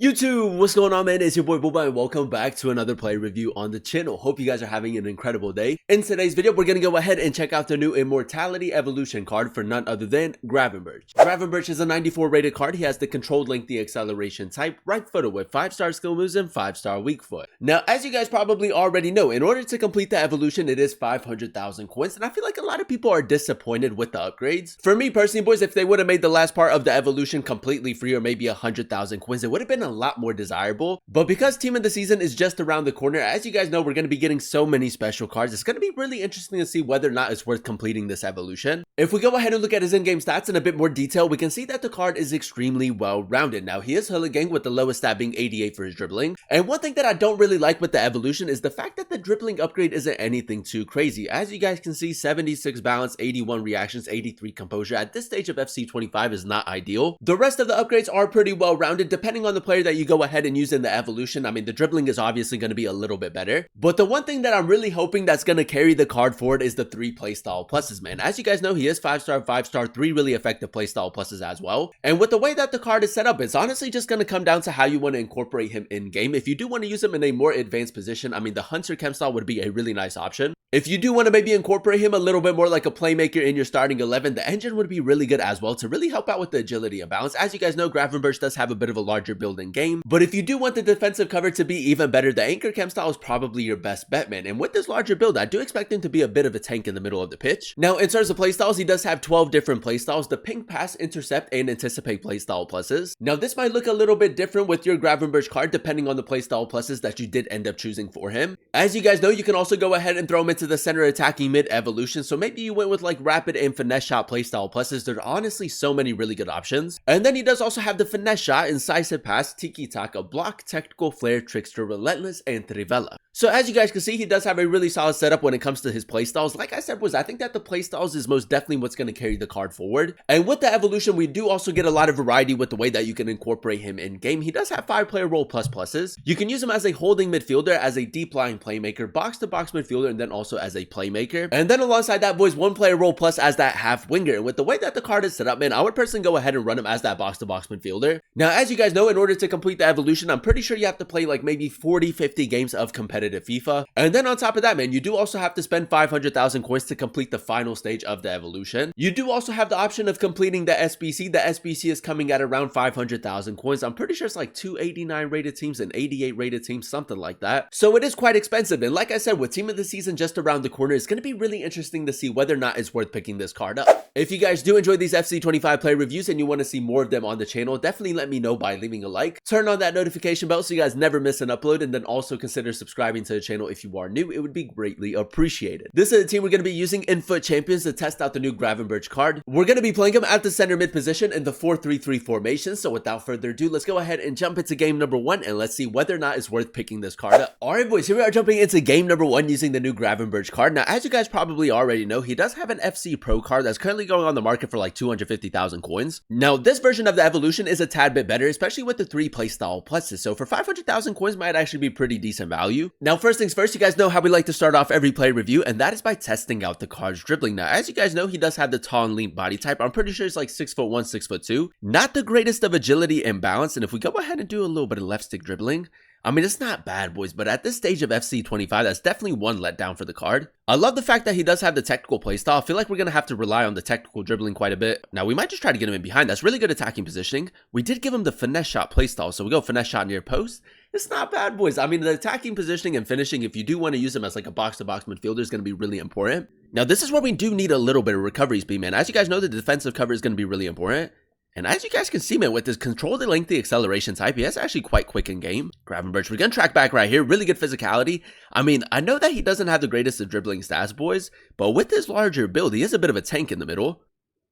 YouTube, what's going on, man? It's your boy Booba and welcome back to another play review on the channel. Hope you guys are having an incredible day. In today's video, we're gonna go ahead and check out the new Immortality Evolution card for none other than Gravenberch. Gravenberch is a 94 rated card. He has the controlled lengthy acceleration type, right footed with 5-star skill moves and 5-star weak foot. Now, as you guys probably already know, in order to complete the evolution, it is 500,000 coins, and I feel like a lot of people are disappointed with the upgrades. For me personally, boys, if they would have made the last part of the evolution completely free or maybe 100,000 coins, it would have been a lot more desirable. But because team of the season is just around the corner, as you guys know, we're going to be getting so many special cards. It's going to be really interesting to see whether or not it's worth completing this evolution. If we go ahead and look at his in-game stats in a bit more detail, we can see that the card is extremely well-rounded. Now, he is Hooligan with the lowest stat being 88 for his dribbling. And one thing that I don't really like with the evolution is the fact that the dribbling upgrade isn't anything too crazy. As you guys can see, 76 balance, 81 reactions, 83 composure. At this stage of FC25 is not ideal. The rest of the upgrades are pretty well-rounded depending on the player that you go ahead and use in the evolution. I mean, the dribbling is obviously going to be a little bit better, but the one thing that I'm really hoping that's going to carry the card forward is the 3 playstyle pluses, man. As you guys know, he is 5-star, 5-star, 3 really effective playstyle pluses as well. And with the way that the card is set up, it's honestly just going to come down to how you want to incorporate him in game. If you do want to use him in a more advanced position, I mean, the Hunter Chem style would be a really nice option. If you do want to maybe incorporate him a little bit more like a playmaker in your starting 11, the engine would be really good as well to really help out with the agility and balance. As you guys know, Gravenberch does have a bit of a larger build in game, but if you do want the defensive cover to be even better, the Anchor Chem style is probably your best bet, man. And with this larger build, I do expect him to be a bit of a tank in the middle of the pitch. Now, in terms of playstyles, he does have 12 different playstyles: the ping, pass, intercept, and anticipate playstyle pluses. Now, this might look a little bit different with your Gravenberch card depending on the playstyle pluses that you did end up choosing for him. As you guys know, you can also go ahead and throw him into the center attacking mid evolution, so maybe you went with like rapid and finesse shot playstyle pluses. There's honestly so many really good options. And then he does also have the finesse shot, incisive pass, tiki taka, block, technical flare, trickster, relentless, and trivela. So as you guys can see, he does have a really solid setup when it comes to his playstyles. Like I said, I think that the playstyles is most definitely what's going to carry the card forward. And with the evolution, we do also get a lot of variety with the way that you can incorporate him in game. He does have 5-player role pluses. You can use him as a holding midfielder, as a deep lying playmaker, box-to-box midfielder, and then also as a playmaker. And then alongside that, boys, 1-player role plus as that half winger. And with the way that the card is set up, man, I would personally go ahead and run him as that box-to-box midfielder. Now, as you guys know, in order to complete the evolution, I'm pretty sure you have to play like maybe 40-50 games of competitive FIFA. And then on top of that, man, you do also have to spend 500,000 coins to complete the final stage of the evolution. You do also have the option of completing the SBC. The SBC is coming at around 500,000 coins. I'm pretty sure it's like 289 rated teams and 88 rated teams, something like that. So it is quite expensive. And like I said, with team of the season just around the corner, it's going to be really interesting to see whether or not it's worth picking this card up. If you guys do enjoy these FC25 play reviews and you want to see more of them on the channel, definitely let me know by leaving a like. Turn on that notification bell so you guys never miss an upload, and then also consider subscribing to the channel if you are new. It would be greatly appreciated. This is the team we're going to be using in Foot Champions to test out the new Gravenberch card. We're going to be playing him at the center mid position in the 4-3-3 formation. So without further ado, let's go ahead and jump into game number 1 and let's see whether or not it's worth picking this card up. Alright boys, here we are jumping into game number 1 using the new Gravenberch card. Now, as you guys probably already know, he does have an FC Pro card that's currently going on the market for like 250,000 coins. Now, this version of the evolution is a tad bit better, especially with the 3 playstyle pluses. So for 500,000 coins might actually be pretty decent value. Now, first things first, you guys know how we like to start off every play review, and that is by testing out the card's dribbling. Now, as you guys know, he does have the tall and lean body type. I'm pretty sure it's like 6'1", 6'2". Not the greatest of agility and balance, and if we go ahead and do a little bit of left stick dribbling, I mean, it's not bad, boys, but at this stage of FC25, that's definitely one letdown for the card. I love the fact that he does have the technical playstyle. I feel like we're going to have to rely on the technical dribbling quite a bit. Now, we might just try to get him in behind. That's really good attacking positioning. We did give him the finesse shot playstyle, so we go finesse shot near post. It's not bad, boys. I mean, the attacking positioning and finishing, if you do want to use him as like a box-to-box midfielder, is going to be really important. Now, this is where we do need a little bit of recovery speed, man. As you guys know, the defensive cover is going to be really important. And as you guys can see, man, with this controlled and lengthy acceleration type, he is actually quite quick in game. Gravenberch, we're going to track back right here. Really good physicality. I mean, I know that he doesn't have the greatest of dribbling stats, boys, but with his larger build, he is a bit of a tank in the middle.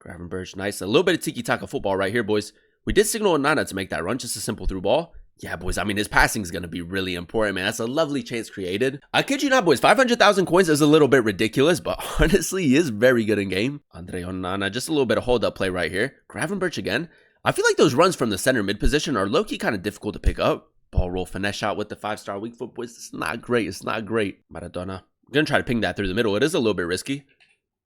Gravenberch, nice. A little bit of tiki-taka football right here, boys. We did signal Nana to make that run, just a simple through ball. Yeah, boys, I mean, his passing is going to be really important, man. That's a lovely chance created. I kid you not, boys, 500,000 coins is a little bit ridiculous, but honestly, he is very good in game. Andre Onana, just a little bit of hold-up play right here. Gravenberch again. I feel like those runs from the center mid position are low-key kind of difficult to pick up. Ball roll, finesse shot with the 5-star weak foot, boys. It's not great. It's not great. Maradona. I'm going to try to ping that through the middle. It is a little bit risky.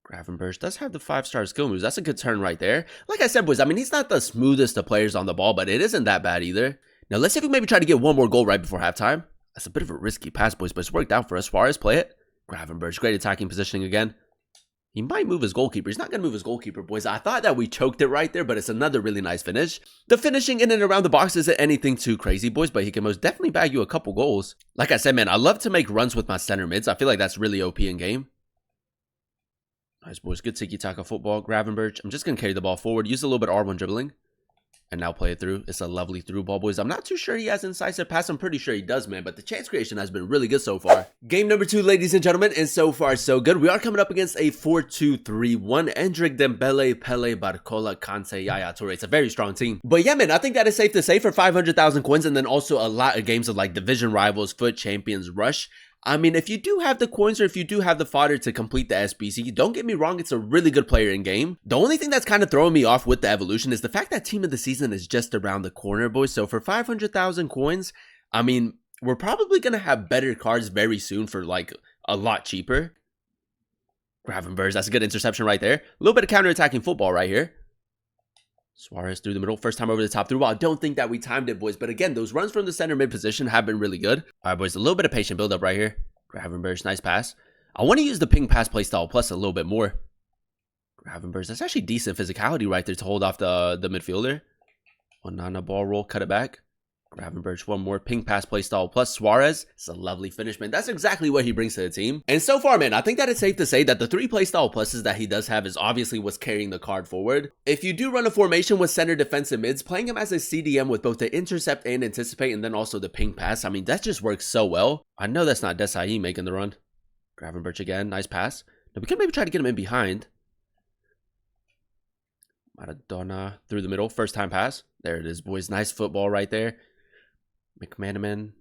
Gravenberch does have the 5-star skill moves. That's a good turn right there. Like I said, boys, I mean, he's not the smoothest of players on the ball, but it isn't that bad either. Now let's see if we maybe try to get one more goal right before halftime. That's a bit of a risky pass, boys, but it's worked out for us. Suarez, play it. Gravenberch, great attacking positioning again. He might move his goalkeeper. He's not going to move his goalkeeper, boys. I thought that we choked it right there, but it's another really nice finish. The finishing in and around the box isn't anything too crazy, boys, but he can most definitely bag you a couple goals. Like I said, man, I love to make runs with my center mids. I feel like that's really OP in game. Nice, boys. Good tiki-taka football. Gravenberch. I'm just going to carry the ball forward. Use a little bit of R1 dribbling. And now play it through. It's a lovely through ball, boys. I'm not too sure he has incisive pass. I'm pretty sure he does, man. But the chance creation has been really good so far. Game number 2, ladies and gentlemen. And so far, so good. We are coming up against a 4-2-3-1. Endrick, Dembele, Pele, Barcola, Kante, Yaya Toure. It's a very strong team. But yeah, man, I think that is safe to say for 500,000 coins. And then also a lot of games of like division rivals, foot champions, rush. I mean, if you do have the coins or if you do have the fodder to complete the SBC, don't get me wrong, it's a really good player in game. The only thing that's kind of throwing me off with the evolution is the fact that team of the season is just around the corner, boys. So for 500,000 coins, I mean, we're probably going to have better cards very soon for like a lot cheaper. Gravenberch, that's a good interception right there. A little bit of counter-attacking football right here. Suarez through the middle, first time over the top through ball. I don't think that we timed it, boys. But again, those runs from the center mid position have been really good. All right, boys, a little bit of patient build-up right here. Gravenberch, nice pass. I want to use the ping pass playstyle plus a little bit more. Gravenberch, that's actually decent physicality right there to hold off the midfielder. Onana ball roll, cut it back. Gravenberch, one more ping pass playstyle plus Suarez. It's a lovely finish, man. That's exactly what he brings to the team. And so far, man, I think that it's safe to say that the 3 playstyle pluses that he does have is obviously what's carrying the card forward. If you do run a formation with center defensive mids, playing him as a CDM with both the intercept and anticipate and then also the ping pass, I mean, that just works so well. I know that's not Desai making the run. Gravenberch again, nice pass. Now we can maybe try to get him in behind. Maradona through the middle, first time pass. There it is, boys. Nice football right there. McManaman.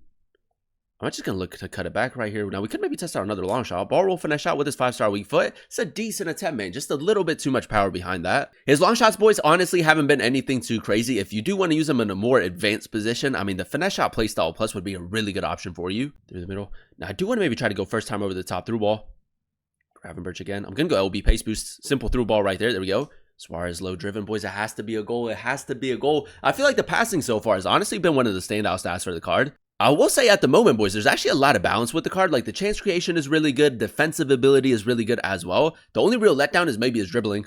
I'm just going to look to cut it back right here. Now, we could maybe test out another long shot. Ball roll finesse shot with his 5-star weak foot. It's a decent attempt, man. Just a little bit too much power behind that. His long shots, boys, honestly haven't been anything too crazy. If you do want to use them in a more advanced position, I mean, the finesse shot playstyle plus would be a really good option for you. Through the middle. Now, I do want to maybe try to go first time over the top through ball. Gravenberch again. I'm going to go LB pace boost. Simple through ball right there. There we go. Suarez low driven, boys. It has to be a goal. It has to be a goal. I feel like the passing so far has honestly been one of the standout stats for the card. I will say at the moment, boys, there's actually a lot of balance with the card. Like the chance creation is really good. Defensive ability is really good as well. The only real letdown is maybe his dribbling.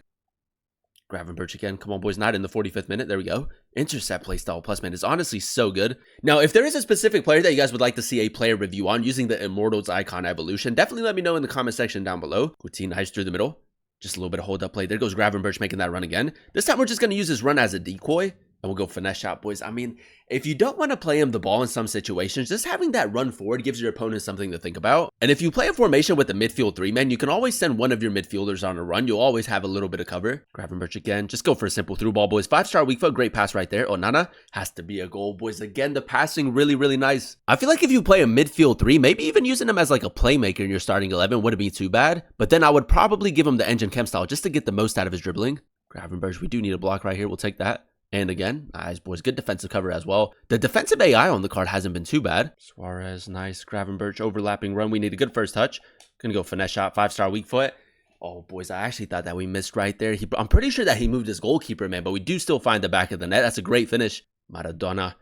Gravenberch again. Come on, boys. Not in the 45th minute. There we go. Intercept playstyle plus, man, is honestly so good. Now, if there is a specific player that you guys would like to see a player review on using the Immortals icon evolution, definitely let me know in the comment section down below. Coutinho nice through the middle. Just a little bit of hold up play. There goes Gravenberch making that run again. This time we're just going to use his run as a decoy. And we'll go finesse shot, boys. I mean, if you don't want to play him the ball in some situations, just having that run forward gives your opponent something to think about. And if you play a formation with a midfield 3-man, you can always send one of your midfielders on a run. You'll always have a little bit of cover. Gravenberch again. Just go for a simple through ball, boys. 5-star weak foot. Great pass right there. Onana has to be a goal, boys. Again, the passing really, really nice. I feel like if you play a midfield 3, maybe even using him as like a playmaker in your starting 11 wouldn't be too bad. But then I would probably give him the engine chem style just to get the most out of his dribbling. Gravenberch, we do need a block right here. We'll take that. And again, nice, boys. Good defensive cover as well. The defensive AI on the card hasn't been too bad. Suarez, nice. Gravenberch, overlapping run. We need a good first touch. Gonna go finesse shot, 5-star weak foot. Oh, boys, I actually thought that we missed right there. I'm pretty sure that he moved his goalkeeper, man, but we do still find the back of the net. That's a great finish. Maradona.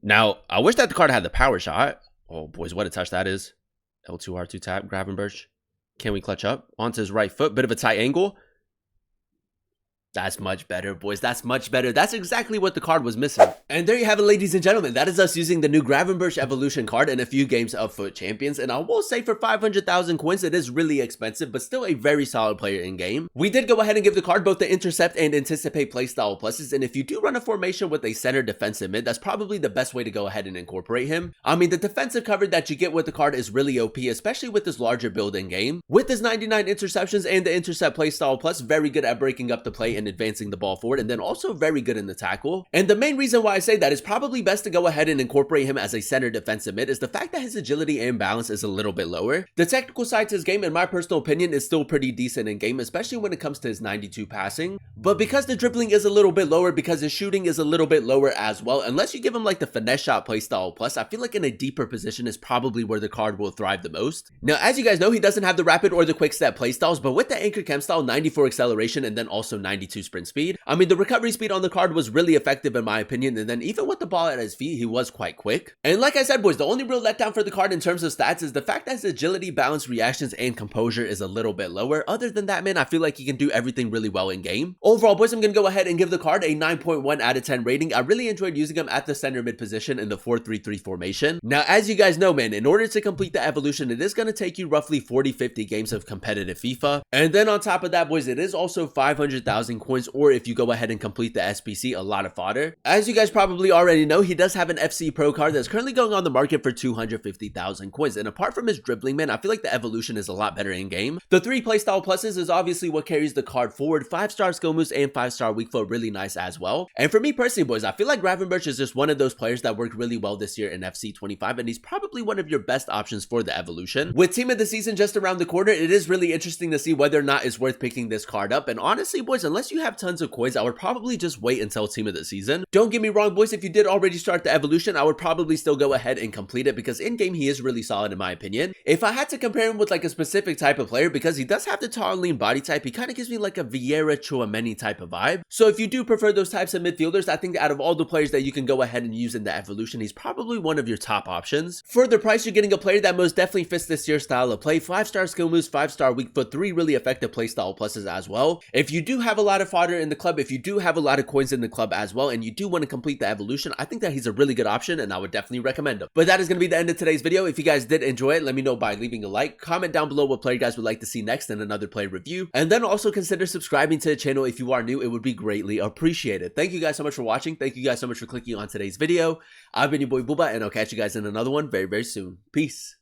Now, I wish that the card had the power shot. Oh, boys, what a touch that is. L2, R2 tap, Gravenberch. Can we clutch up? Onto his right foot. Bit of a tight angle. That's much better, boys. That's much better. That's exactly what the card was missing. And there you have it, ladies and gentlemen. That is us using the new Gravenberch Evolution card in a few games of Foot Champions. And I will say for 500,000 coins, it is really expensive, but still a very solid player in game. We did go ahead and give the card both the intercept and anticipate playstyle pluses. And if you do run a formation with a center defensive mid, that's probably the best way to go ahead and incorporate him. I mean, the defensive cover that you get with the card is really OP, especially with this larger build in game. With his 99 interceptions and the intercept playstyle plus, very good at breaking up the play and advancing the ball forward, and then also very good in the tackle. And the main reason why I say that is probably best to go ahead and incorporate him as a center defensive mid is the fact that his agility and balance is a little bit lower. The technical side to his game, in my personal opinion, is still pretty decent in game, especially when it comes to his 92 passing. But because the dribbling is a little bit lower, because his shooting is a little bit lower as well, unless you give him like the finesse shot playstyle plus, I feel like in a deeper position is probably where the card will thrive the most. Now, as you guys know, he doesn't have the rapid or the quick step playstyles, but with the anchor chem style, 94 acceleration, and then also 92 sprint speed. I mean, the recovery speed on the card was really effective in my opinion, and and then even with the ball at his feet, he was quite quick. And like I said, boys, the only real letdown for the card in terms of stats is the fact that his agility, balance, reactions, and composure is a little bit lower. Other than that, man, I feel like he can do everything really well in game. Overall, boys, I'm gonna go ahead and give the card a 9.1 out of 10 rating. I really enjoyed using him at the center mid position in the 4-3-3 formation. Now, as you guys know, man, in order to complete the evolution, it is gonna take you roughly 40-50 games of competitive FIFA. And then on top of that, boys, it is also 500,000 coins, or if you go ahead and complete the SBC, a lot of fodder. As you guys probably already know, he does have an FC Pro card that's currently going on the market for 250,000 coins. And apart from his dribbling, man, I feel like the evolution is a lot better in game. The 3 playstyle pluses is obviously what carries the card forward. 5-star skill moves and 5-star weak foot, really nice as well. And for me personally, boys, I feel like Gravenberch is just one of those players that worked really well this year in FC 25, and he's probably one of your best options for the evolution. With team of the season just around the corner, it is really interesting to see whether or not it's worth picking this card up. And honestly, boys, unless you have tons of coins, I would probably just wait until team of the season. Don't get me wrong, boys, if you did already start the evolution, I would probably still go ahead and complete it because in game he is really solid in my opinion. If I had to compare him with like a specific type of player, because he does have the tall and lean body type, he kind of gives me like a Vieira Chouameni type of vibe. So if you do prefer those types of midfielders, I think that out of all the players that you can go ahead and use in the evolution, he's probably one of your top options. For the price, you're getting a player that most definitely fits this year's style of play. 5-star skill moves, 5-star weak foot, 3 really effective playstyle pluses as well. If you do have a lot of fodder in the club, if you do have a lot of coins in the club as well, and you do want to complete the evolution, I think that he's a really good option and I would definitely recommend him. But that is going to be the end of today's video. If you guys did enjoy it, let me know by leaving a like, comment down below what player you guys would like to see next in another player review, and then also consider subscribing to the channel if you are new. It would be greatly appreciated. Thank you guys so much for watching. Thank you guys so much for clicking on today's video. I've been your boy Booba, and I'll catch you guys in another one very, very soon. Peace.